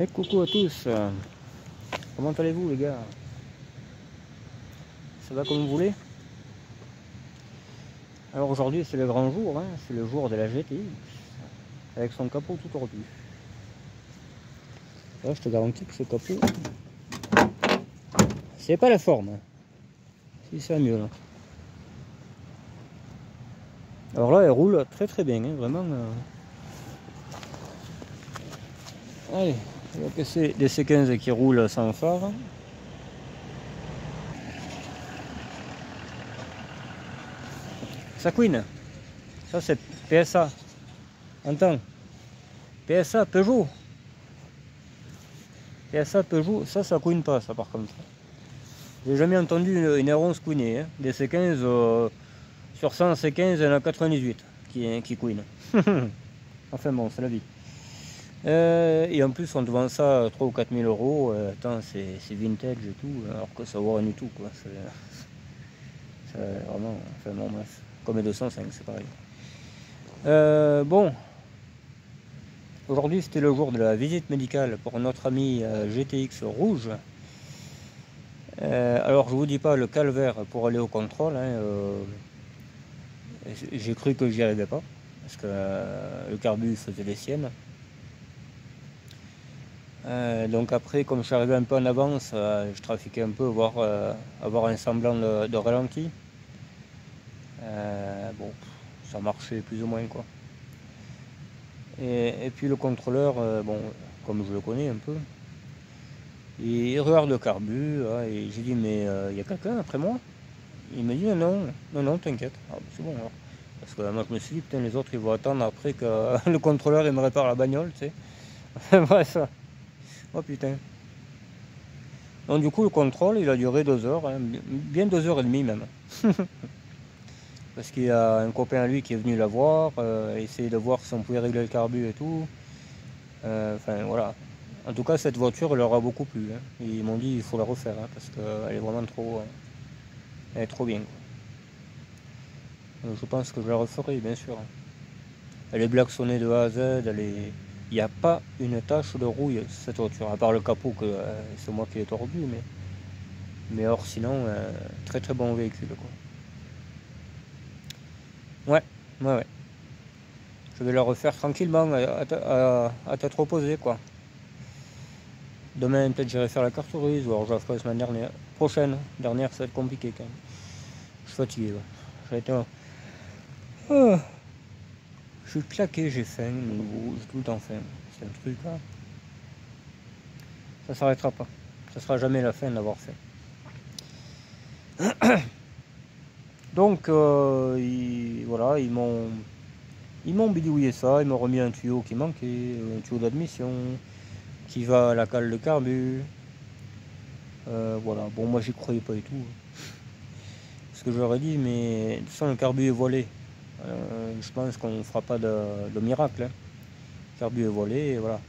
Et coucou à tous, comment allez-vous les gars? Ça va comme vous voulez? Alors aujourd'hui c'est le grand jour, hein, c'est le jour de la GTX avec son capot tout tordu. Là je te garantis que ce capot, c'est pas la forme, hein. Si c'est mieux là. Alors là elle roule très très bien, hein, vraiment. Allez, on va casser des C15 qui roulent sans phare. Ça couine. Ça c'est PSA. Entends. PSA Peugeot. PSA Peugeot, ça couine pas ça par contre. J'ai jamais entendu une R11 couiner, hein. Des C15 sur 100 C15, il y en a 98 qui couine. Enfin bon, c'est la vie. Et en plus on te vend ça à 3 ou 4 000 euros. Attends, c'est vintage et tout, alors que ça vaut rien du tout quoi. C'est vraiment, enfin bon bref, comme les 205 c'est pareil. Bon, aujourd'hui c'était le jour de la visite médicale pour notre ami GTX rouge. Alors je vous dis pas le calvaire pour aller au contrôle, hein, j'ai cru que j'y arrivais pas parce que le carbu faisait les siennes. Donc après, comme je suis arrivé un peu en avance, je trafiquais un peu, voir avoir un semblant de ralenti. Bon, ça marchait plus ou moins quoi. Et puis le contrôleur, bon, comme je le connais un peu, il regarde le carbu, et j'ai dit mais il y a quelqu'un après moi? Il me dit non, t'inquiète. Ah, c'est bon alors. Parce que moi je me suis dit putain les autres ils vont attendre après que le contrôleur il me répare la bagnole, tu sais. Bref. Oh putain. Donc du coup le contrôle il a duré 2 heures, hein, bien 2h30 même. Parce qu'il y a un copain à lui qui est venu la voir, essayer de voir si on pouvait régler le carbu et tout. Enfin voilà. En tout cas cette voiture leur a beaucoup plu, hein. Ils m'ont dit il faut la refaire, hein, parce qu'elle est vraiment trop, elle est trop bien quoi. Je pense que je la referai bien sûr. Elle est blacksonnée de A à Z, il n'y a pas une tache de rouille cette voiture, à part le capot que c'est moi qui l'ai tordu, mais or sinon très très bon véhicule quoi. Ouais. Je vais la refaire tranquillement à tête reposée quoi. Demain peut-être j'irai faire la carte grise, ou alors je la ferai la semaine prochaine. Dernière ça va être compliqué quand même. Je suis fatigué là. J'ai été... Je suis claqué, j'ai faim, j'ai tout le temps faim. C'est un truc là. Ça s'arrêtera pas. Ça sera jamais la fin d'avoir faim. Donc voilà, ils m'ont bidouillé ça, ils m'ont remis un tuyau qui manquait, un tuyau d'admission, qui va à la cale de carbu. Voilà, bon moi j'y croyais pas du tout. Parce que j'aurais dit, mais sans le carbu est voilé. Je pense qu'on ne fera pas de miracle. Hein. Le carbu est voilé, et voilà.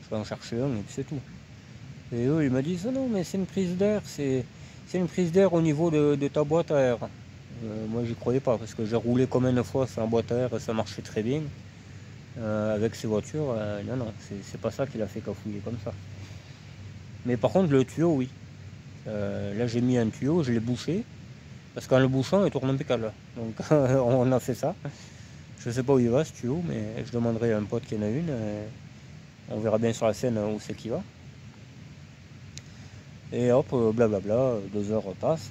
Je vais en chercher un et puis c'est tout. Et eux ils me disent, non mais c'est une prise d'air, c'est une prise d'air au niveau de ta boîte à air. Moi j'y croyais pas parce que j'ai roulé combien de fois sur la boîte à air et ça marchait très bien. Avec ces voitures, non, c'est pas ça qui l'a fait cafouiller comme ça. Mais par contre le tuyau oui. Là j'ai mis un tuyau, je l'ai bouché. Parce qu'en le bouchant il tourne impeccable. Donc on a fait ça. Je sais pas où il va ce tuyau, mais je demanderai à un pote qui en a une. On verra bien sur la scène où c'est qu'il va. Et hop, blablabla, 2 heures passent.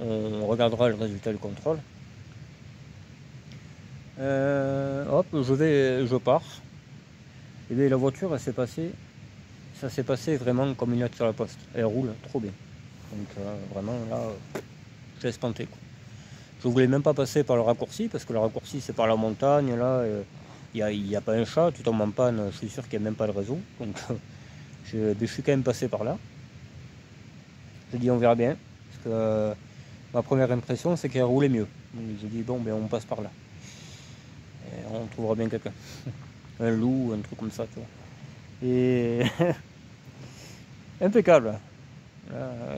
On regardera le résultat du contrôle. Hop, je pars. Et bien la voiture, ça s'est passé vraiment comme une lettre sur la poste. Elle roule trop bien. Donc vraiment là, j'ai espanté quoi. Je voulais même pas passer par le raccourci, parce que le raccourci c'est par la montagne, là, il n'y a pas un chat, tu tombes en panne, je suis sûr qu'il n'y a même pas de réseau. Donc je suis quand même passé par là. J'ai dit on verra bien, parce que ma première impression c'est qu'elle roulait mieux. Donc j'ai dit bon ben on passe par là. Et on trouvera bien quelqu'un. Un loup, un truc comme ça, tu vois. Et impeccable.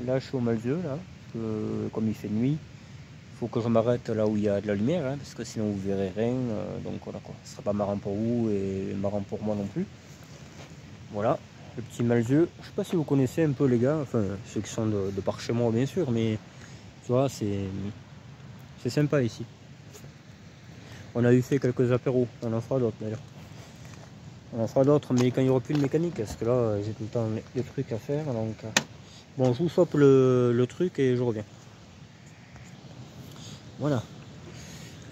Là je suis au Malzieu, là, parce que, comme il fait nuit, faut que je m'arrête là où il y a de la lumière, hein, parce que sinon vous verrez rien, donc voilà quoi, ce sera pas marrant pour vous et marrant pour moi non plus. Voilà, le petit Malzieu, je sais pas si vous connaissez un peu les gars, enfin ceux qui sont de par chez moi bien sûr, mais tu vois, c'est sympa ici. On a eu fait quelques apéros, on en fera d'autres d'ailleurs. On en fera d'autres, mais quand il n'y aura plus de mécanique, parce que là j'ai tout le temps des trucs à faire, donc bon, je vous chope le truc et je reviens. Voilà.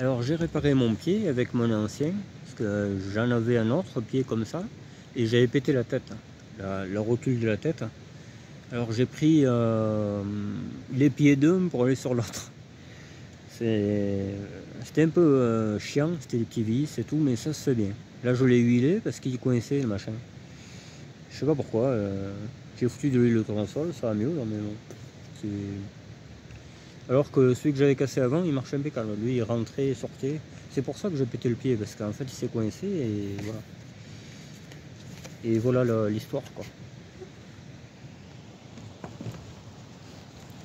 Alors j'ai réparé mon pied avec mon ancien, parce que j'en avais un autre pied comme ça, et j'avais pété la tête, la rotule de la tête. Alors j'ai pris les pieds d'un pour aller sur l'autre. C'était un peu chiant, c'était des petits vis et tout, mais ça se fait bien. Là je l'ai huilé parce qu'il coinçait le machin. Je sais pas pourquoi, j'ai foutu de l'huile de tournesol, ça va mieux, là, mais bon. Alors que celui que j'avais cassé avant, il marchait impeccable. Lui, il rentrait et sortait. C'est pour ça que j'ai pété le pied, parce qu'en fait, il s'est coincé et voilà. Et voilà l'histoire, quoi.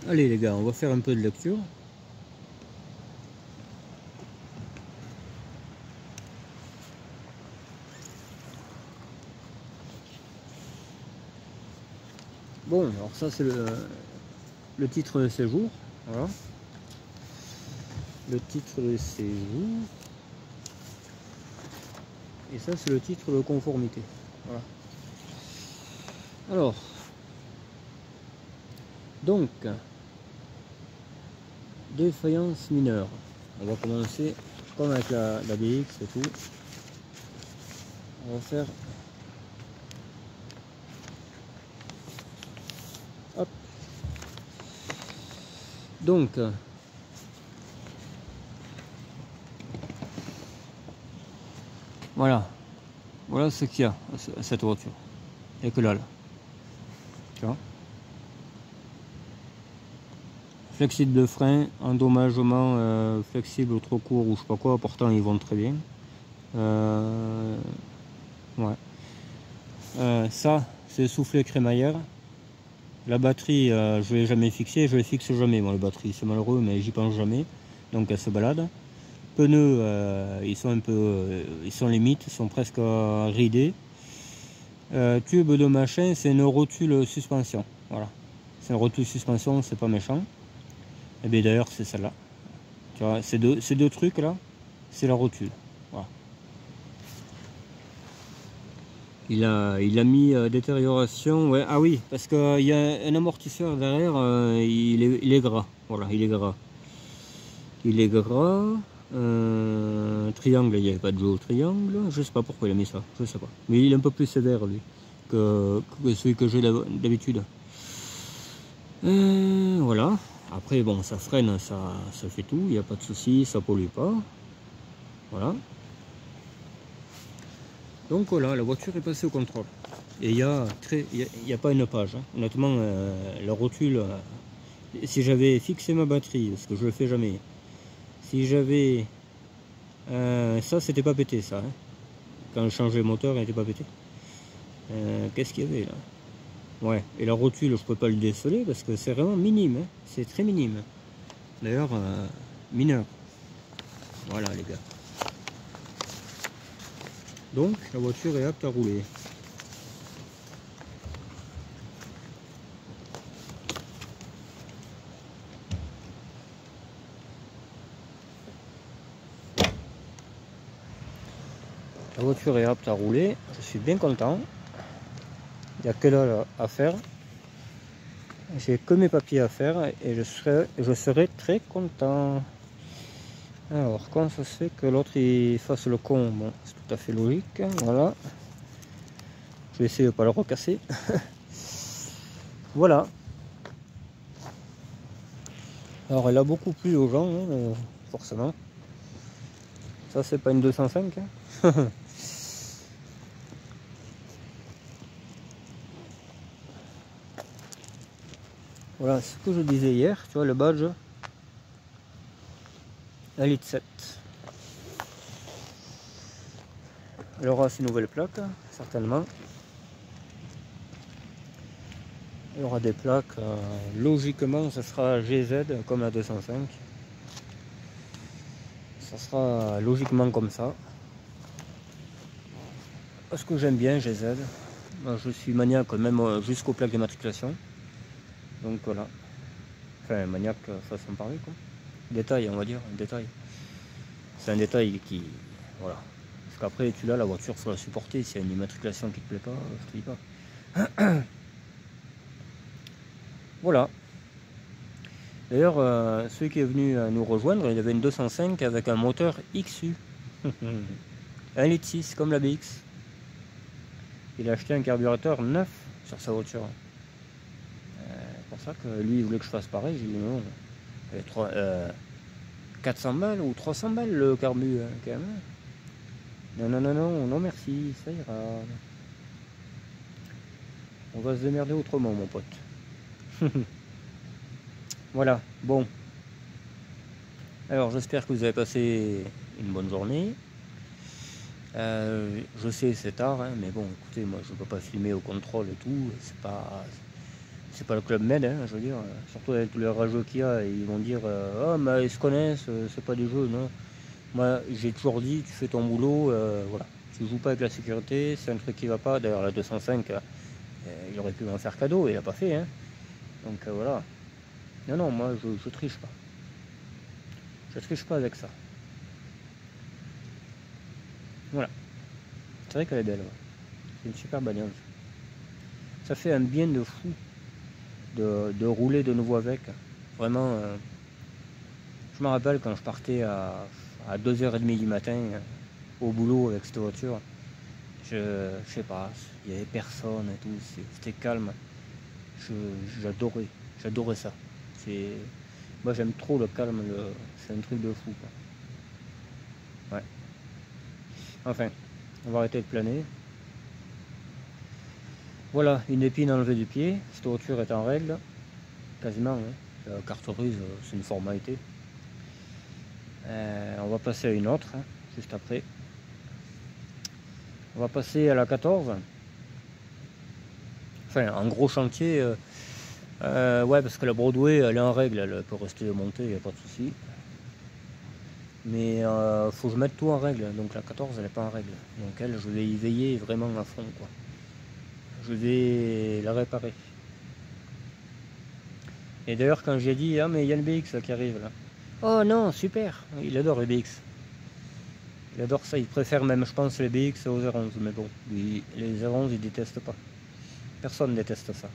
Allez les gars, on va faire un peu de lecture. Bon, alors ça c'est le titre de séjour. Voilà. Le titre de séjour. Et ça c'est le titre de conformité. Voilà. Alors, donc, défaillance mineure. On va commencer comme avec la BX et tout. On va faire... Hop. Donc, voilà ce qu'il y a à cette voiture. Il n'y a que là. Tu vois, flexible de frein, endommagement flexible trop court ou je sais pas quoi, pourtant ils vont très bien. Ouais. Ça c'est le soufflet crémaillère. La batterie je l'ai jamais fixée, je les fixe jamais moi, les batteries, c'est malheureux mais j'y pense jamais, donc elle se balade. Pneus ils sont un peu ils sont limites, ils sont presque ridés. Tube de machin, c'est une rotule suspension, voilà, c'est une rotule suspension, c'est pas méchant. Et bien d'ailleurs c'est celle-là, tu vois, ces deux trucs là, c'est la rotule. Voilà. Il a mis détérioration, ouais. Ah oui, parce qu'il y a un amortisseur derrière, il est gras, voilà, il est gras. Triangle, il n'y avait pas de jeu au triangle, je sais pas pourquoi il a mis ça, je sais pas. Mais il est un peu plus sévère lui que celui que j'ai d'habitude. Voilà. Après bon, ça freine, ça fait tout, il n'y a pas de souci, ça pollue pas. Voilà. Donc voilà, la voiture est passée au contrôle. Et il n'y a pas une page, hein. Honnêtement, la rotule, si j'avais fixé ma batterie, parce que je le fais jamais, si j'avais... ça, c'était pas pété, ça. Hein. Quand je changeais le moteur, il n'était pas pété. Qu'est-ce qu'il y avait là? Ouais, et la rotule, je peux pas le déceler parce que c'est vraiment minime. Hein. C'est très minime. D'ailleurs, mineur. Voilà, les gars. Donc, la voiture est apte à rouler. La voiture est apte à rouler, je suis bien content. Il n'y a que là à faire. J'ai que mes papiers à faire et je serai très content. Alors, comment ça se fait que l'autre il fasse le con? Bon, c'est tout à fait logique. Voilà. Je vais essayer de ne pas le recasser. Voilà. Alors, elle a beaucoup plu aux gens, hein, forcément. Ça, c'est pas une 205. Hein. Voilà ce que je disais hier, tu vois le badge, Elite 7. Elle aura ses nouvelles plaques, certainement. Il y aura des plaques, logiquement ce sera GZ comme la 205. Ça sera logiquement comme ça. Parce que j'aime bien GZ. Moi, je suis maniaque même jusqu'aux plaques d'immatriculation. Donc voilà. Enfin, maniaque façon de parler quoi. Détail, on va dire, un détail. C'est un détail qui... Voilà. Parce qu'après, tu l'as, la voiture, il faut la supporter. S'il y a une immatriculation qui te plaît pas, je te dis pas. Voilà. D'ailleurs, celui qui est venu nous rejoindre, il avait une 205 avec un moteur XU. 1,6 litre comme la BX. Il a acheté un carburateur neuf sur sa voiture. C'est pour ça que lui, il voulait que je fasse pareil. J'ai dit non. 400 balles ou 300 balles le carbu, quand même. Non, non, non, non, non, merci, ça ira. On va se démerder autrement, mon pote. Voilà, bon. Alors, j'espère que vous avez passé une bonne journée. Je sais, c'est tard, hein, mais bon, écoutez, moi, je ne peux pas filmer au contrôle et tout. C'est pas le Club Med, hein, je veux dire. Surtout avec tous les rageux qu'il y a, ils vont dire oh, mais ils se connaissent, c'est pas des jeux, non. Moi, j'ai toujours dit, tu fais ton boulot, voilà. Tu joues pas avec la sécurité, c'est un truc qui va pas. D'ailleurs, la 205, il aurait pu m'en faire cadeau, il a pas fait, hein. Donc voilà. Non, non, moi, je triche pas. Je triche pas avec ça. Voilà. C'est vrai qu'elle est belle, ouais. C'est une super bagnole. Ça fait un bien de fou de rouler de nouveau avec. Vraiment, je me rappelle quand je partais à 2h30 du matin au boulot avec cette voiture. Je sais pas, il y avait personne et tout, c'était calme. J'adorais ça. Moi j'aime trop le calme, c'est un truc de fou quoi. Ouais. Enfin, on va arrêter de planer. Voilà, une épine enlevée du pied. Cette voiture est en règle, quasiment. Hein. La carte grise, c'est une formalité. On va passer à une autre, hein, juste après. On va passer à la 14. Enfin, en gros chantier. Ouais, parce que la Broadway, elle est en règle, elle peut rester montée, il n'y a pas de souci. Mais faut que je mette tout en règle, donc la 14 elle n'est pas en règle. Donc elle, je vais y veiller vraiment à fond quoi. Je vais la réparer. Et d'ailleurs quand j'ai dit ah mais il y a le BX là, qui arrive là. Oh non, super, il adore les BX. Il adore ça, il préfère même je pense les BX aux R11, mais bon, lui, les R11 il déteste pas. Personne déteste ça.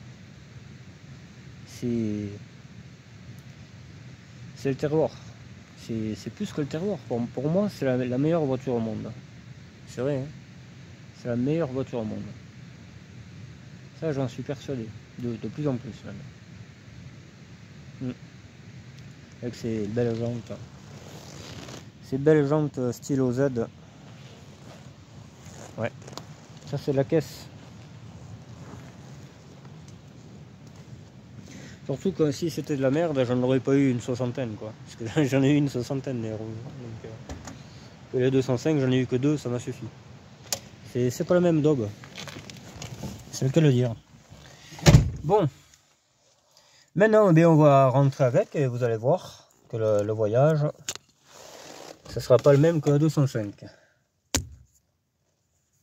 C'est le terroir. C'est plus que le terroir. Pour moi, c'est la meilleure voiture au monde. C'est vrai, hein, c'est la meilleure voiture au monde. Ça, j'en suis persuadé. De plus en plus, même. Avec ces belles jantes. Ces belles jantes stylo Z. Ouais. Ça, c'est la caisse. Surtout que si c'était de la merde, j'en aurais pas eu une soixantaine quoi. Parce que j'en ai eu une soixantaine les roues. Donc, que les 205, j'en ai eu que 2, ça m'a suffi. C'est pas la même daube. C'est le cas de le dire. Bon. Maintenant, eh bien, on va rentrer avec et vous allez voir que le voyage, ce sera pas le même que la 205.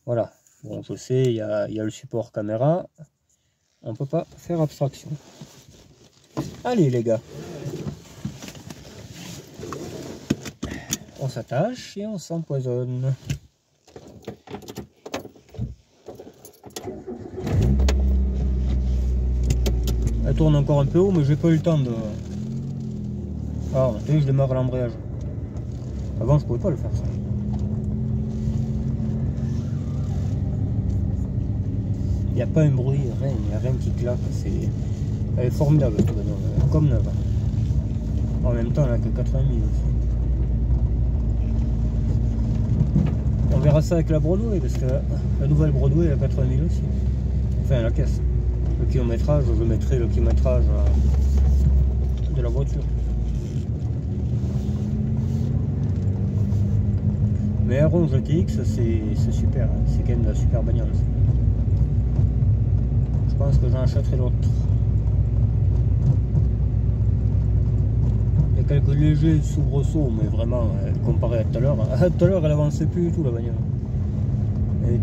Voilà. Bon, je sais, il y a le support caméra. On peut pas faire abstraction. Allez les gars, on s'attache et on s'empoisonne. Elle tourne encore un peu haut, mais j'ai pas eu le temps de... Ah, je démarre à l'embrayage. Avant, je pouvais pas le faire ça. Il n'y a pas un bruit, rien, il n'y a rien qui claque. Elle est formidable cette bagnole, comme neuve. En même temps, elle n'a que 80 000 aussi. On verra ça avec la Broadway, parce que la nouvelle Broadway, elle a 80 000 aussi. Enfin, la caisse. Le kilométrage, je mettrai le kilométrage de la voiture. Mais R11 GTX, c'est super. C'est quand même de la super bagnole. Je pense que j'en achèterai d'autres. fait quelques légers soubresauts, mais vraiment, comparé à tout à l'heure. Tout à l'heure, elle avançait plus du tout, la bagnole. Elle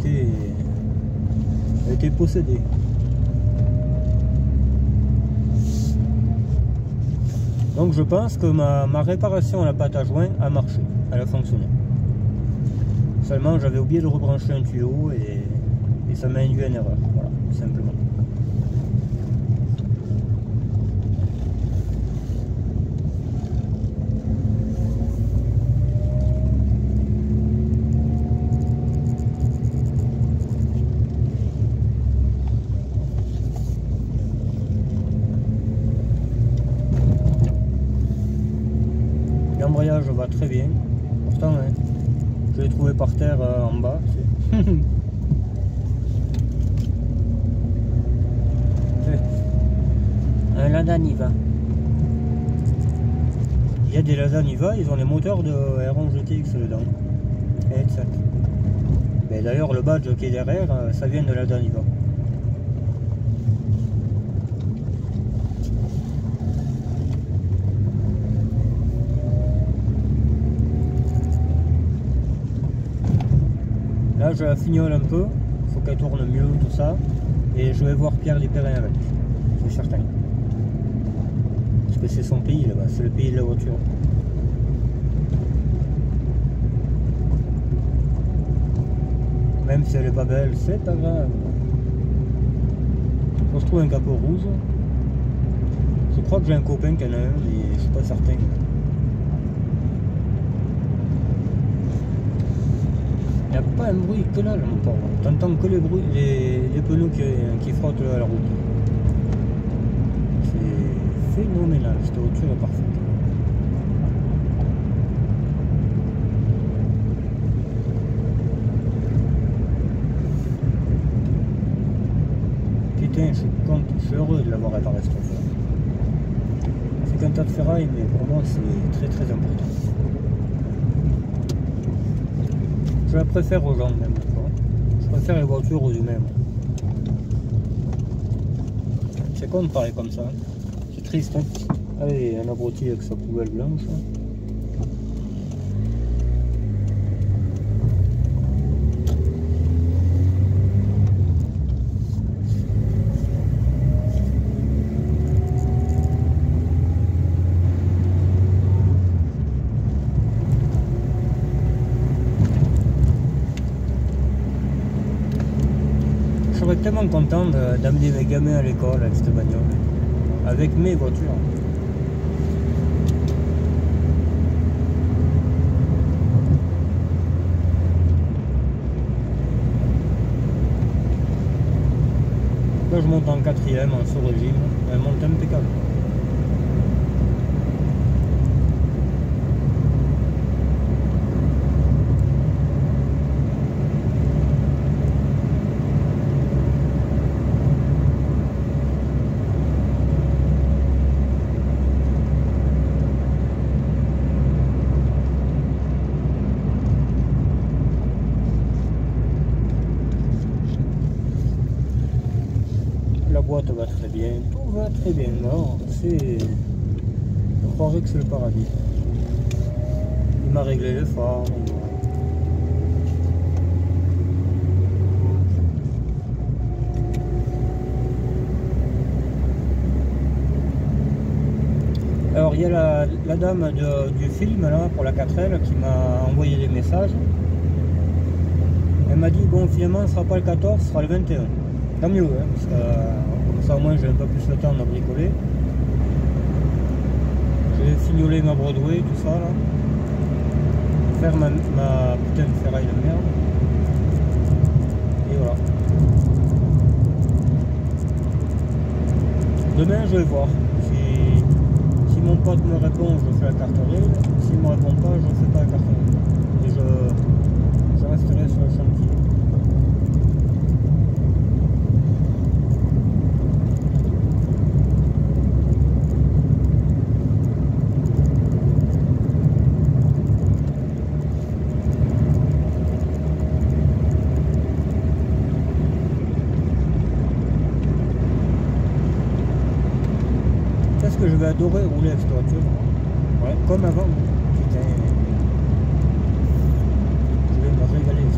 était possédée. Donc je pense que ma réparation à la pâte à joint a marché, elle a fonctionné. Seulement j'avais oublié de rebrancher un tuyau et ça m'a induit une erreur, voilà, tout simplement. L'embrayage va très bien, pourtant hein, je l'ai trouvé par terre en bas. Un Lada Niva. Il y a des Lada Niva, ils ont les moteurs de R11 GTX dedans. Et headset. Mais d'ailleurs le badge qui est derrière, ça vient de Lada Niva. Là je la fignole un peu, il faut qu'elle tourne mieux, tout ça. Et je vais voir Pierre Lipérin avec, c'est certain. Parce que c'est son pays là-bas, c'est le pays de la voiture. Même si elle est pas belle, c'est pas grave. Faut que je trouve un capot rouge. Je crois que j'ai un copain qui en a un, mais je suis pas certain. Il n'y a pas un bruit que là, mon pauvre. T'entends que les bruits, les pneus qui frottent à la route. C'est phénoménal, cette voiture est parfaite. Putain, je suis heureux de l'avoir réparé cette voiture. C'est qu'un tas de ferraille, mais pour moi c'est très très important. Je la préfère aux gens même, je préfère les voitures aux humains. C'est con de parler comme ça, c'est triste hein. Allez, un abruti avec sa poubelle blanche. Je serais tellement content d'amener mes gamins à l'école avec cette bagnole, avec mes voitures. Là je monte en 4ème en sous-régime, elle monte impeccable. La boîte va très bien, tout va très bien. Non, c'est... Je croirais que c'est le paradis. Il m'a réglé les phares. Alors il y a la dame du film là pour la 4L qui m'a envoyé des messages. Elle m'a dit bon finalement ce sera pas le 14, ce sera le 21. Tant mieux, hein, parce que ça au moins j'ai un peu plus le temps de bricoler. Je vais fignoler ma Broadway, tout ça là. Faire ma putain de ferraille de merde. Et voilà. Demain je vais voir. Si mon pote me répond, je fais la carte rail. S'il ne me répond pas, je ne fais pas la carte rail. Et je resterai sur le chantier. Que je vais adorer rouler avec cette voiture. Ouais, comme avant. Putain. Je vais me régaler, ça.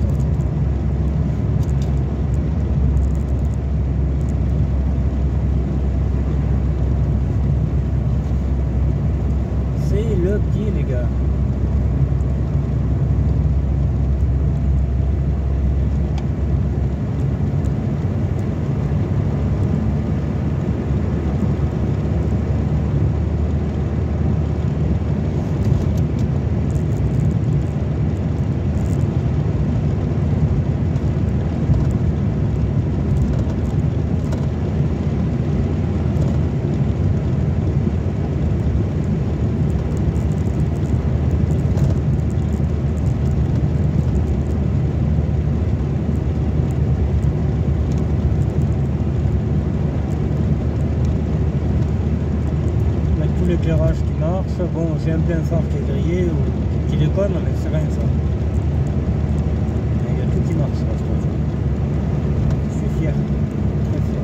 C'est le pied, les gars. L'éclairage qui marche, bon j'ai un plein phare qui est grillé ou qui déconne mais c'est rien ça. Il y a tout qui marche là, je suis fier, très fier.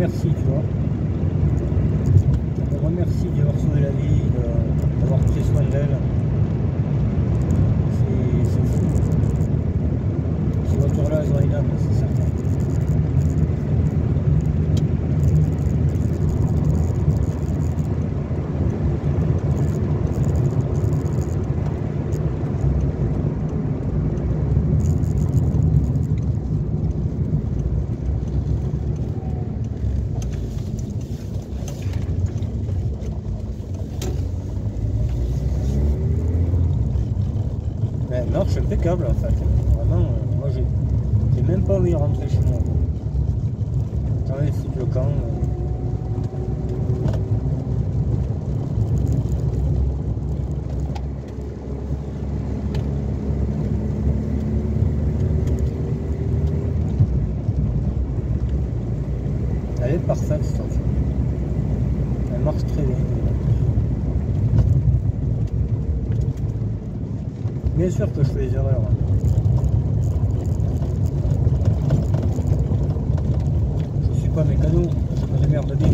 remercie, tu vois. Elle me remercie d'avoir sauvé la vie, d'avoir pris soin d'elle. C'est fou. Ces voitures-là, elles ont une âme, c'est certain. Elle marche impeccable en fait. Vraiment, moi j'ai même pas envie de rentrer chez moi. J'ai envie de foutre le camp. Elle est parfaite cette voiture. Elle marche très bien. Bien sûr que je fais des erreurs. Je suis pas mécano, je me démerde bien.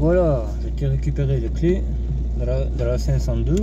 voilà, j'ai récupéré les clés de la 502.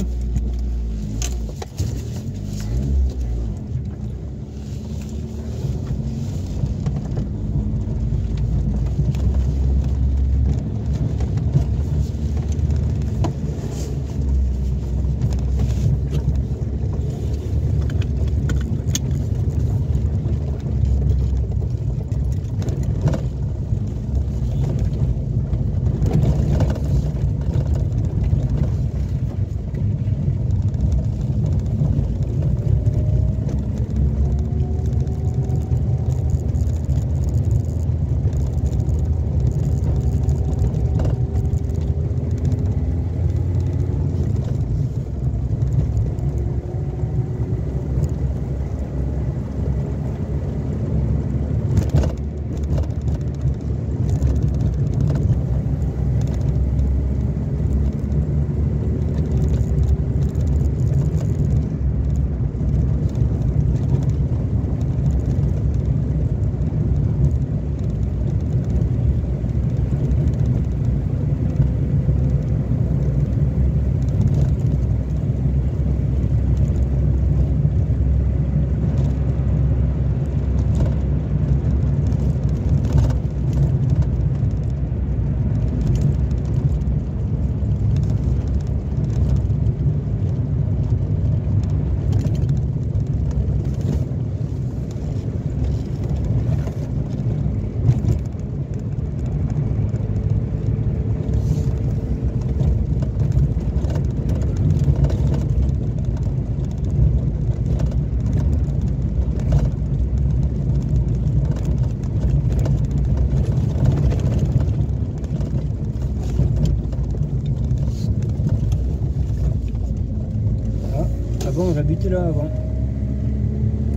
Avant, j'habitais là avant.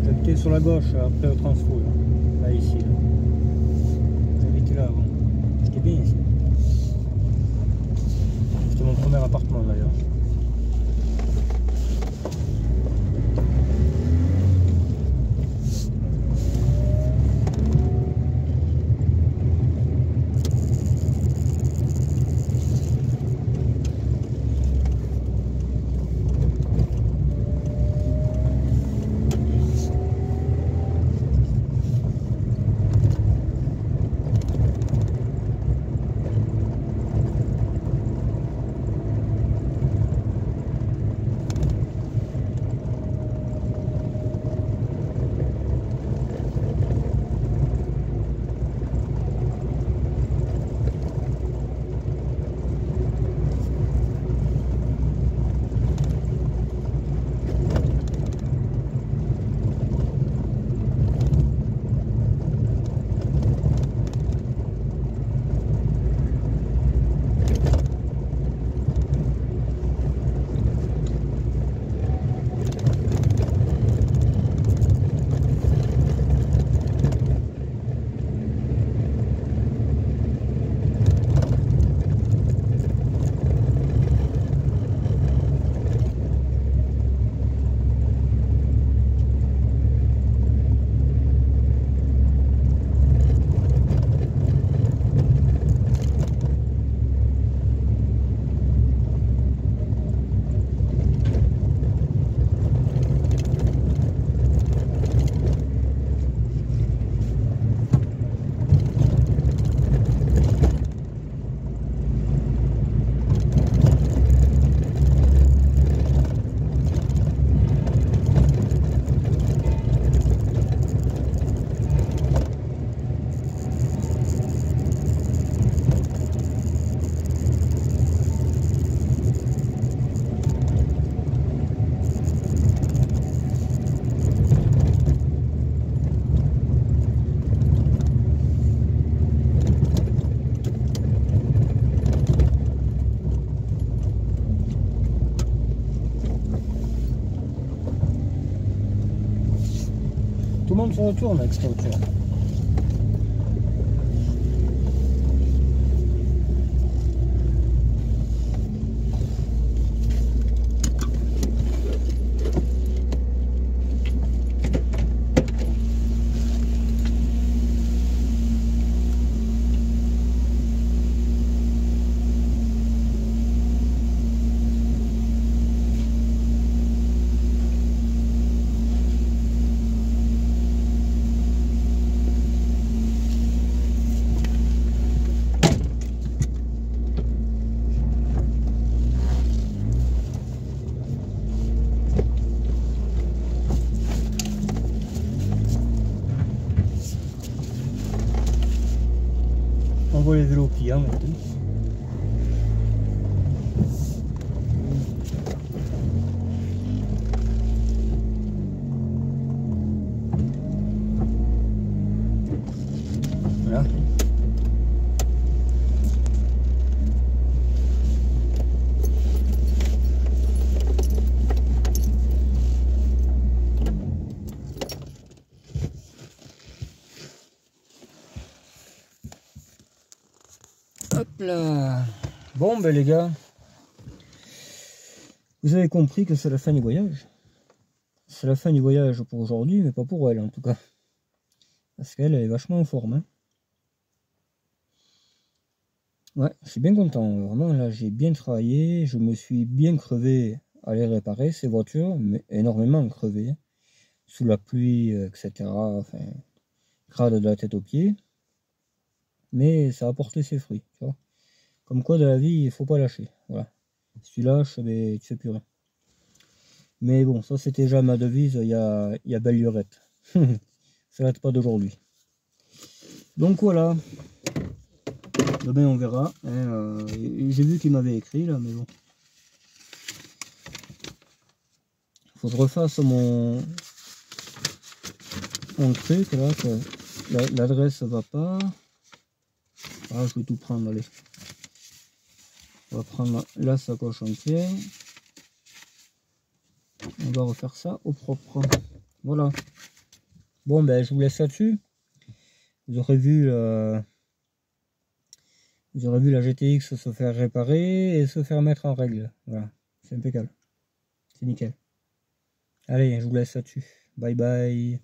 J'habitais sur la gauche après le transfo, là ici. Là. J'habitais là avant. J'étais bien ici. C'était mon premier appartement d'ailleurs. Tout le monde se retourne avec cette voiture. client maintenant. Voilà. Hop là. Bon ben les gars, vous avez compris que c'est la fin du voyage. C'est la fin du voyage pour aujourd'hui, mais pas pour elle en tout cas. Parce qu'elle est vachement en forme. Hein. Ouais, je suis bien content. Vraiment là, j'ai bien travaillé. Je me suis bien crevé à les réparer, ces voitures, mais énormément crevé. Sous la pluie, etc. Enfin, crade de la tête aux pieds. Mais ça a porté ses fruits, tu vois. Comme quoi, de la vie, il faut pas lâcher. Voilà. Si tu lâches, ben, tu fais plus rien. Mais bon, ça c'était déjà ma devise il y a belle lurette. Ça date pas d'aujourd'hui. Donc voilà. Demain on verra. Hein, j'ai vu qu'il m'avait écrit là, mais bon. Faut que je refasse mon truc là, que l'adresse va pas. Ah, je vais tout prendre, allez. On va prendre la sacoche entière. On va refaire ça au propre. Voilà. Bon ben je vous laisse là-dessus. Vous aurez vu la GTX se faire réparer et se faire mettre en règle. Voilà. C'est impeccable. C'est nickel. Allez, je vous laisse là-dessus. Bye bye.